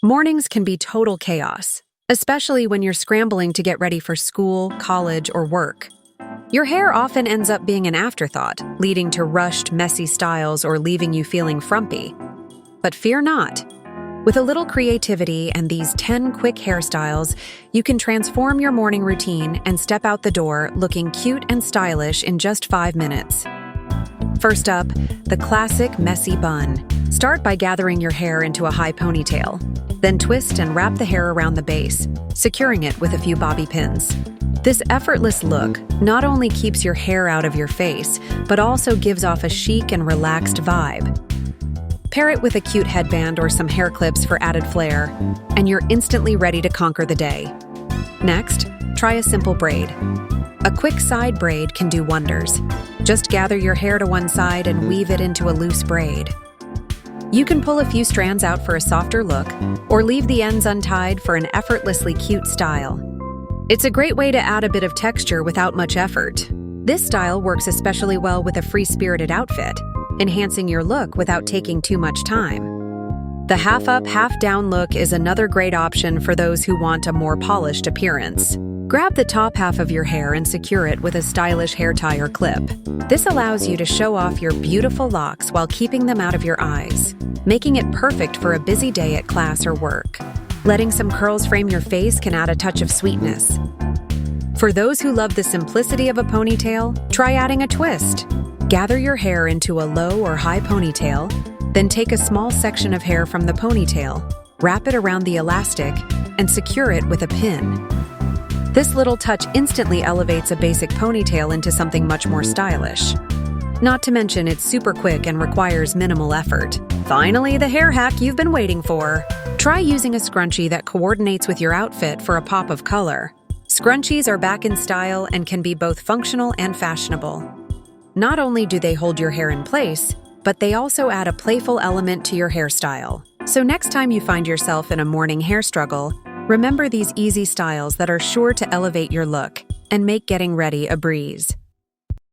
Mornings can be total chaos, especially when you're scrambling to get ready for school, college, or work. Your hair often ends up being an afterthought, leading to rushed, messy styles or leaving you feeling frumpy. But fear not. With a little creativity and these 10 quick hairstyles, you can transform your morning routine and step out the door looking cute and stylish in just 5 minutes. First up, the classic messy bun. Start by gathering your hair into a high ponytail. Then twist and wrap the hair around the base, securing it with a few bobby pins. This effortless look not only keeps your hair out of your face, but also gives off a chic and relaxed vibe. Pair it with a cute headband or some hair clips for added flair, and you're instantly ready to conquer the day. Next, try a simple braid. A quick side braid can do wonders. Just gather your hair to one side and weave it into a loose braid. You can pull a few strands out for a softer look, or leave the ends untied for an effortlessly cute style. It's a great way to add a bit of texture without much effort. This style works especially well with a free-spirited outfit, enhancing your look without taking too much time. The half-up, half-down look is another great option for those who want a more polished appearance. Grab the top half of your hair and secure it with a stylish hair tie or clip. This allows you to show off your beautiful locks while keeping them out of your eyes, making it perfect for a busy day at class or work. Letting some curls frame your face can add a touch of sweetness. For those who love the simplicity of a ponytail, try adding a twist. Gather your hair into a low or high ponytail, then take a small section of hair from the ponytail, wrap it around the elastic, and secure it with a pin. This little touch instantly elevates a basic ponytail into something much more stylish. Not to mention it's super quick and requires minimal effort. Finally, the hair hack you've been waiting for. Try using a scrunchie that coordinates with your outfit for a pop of color. Scrunchies are back in style and can be both functional and fashionable. Not only do they hold your hair in place, but they also add a playful element to your hairstyle. So next time you find yourself in a morning hair struggle, remember these easy styles that are sure to elevate your look and make getting ready a breeze.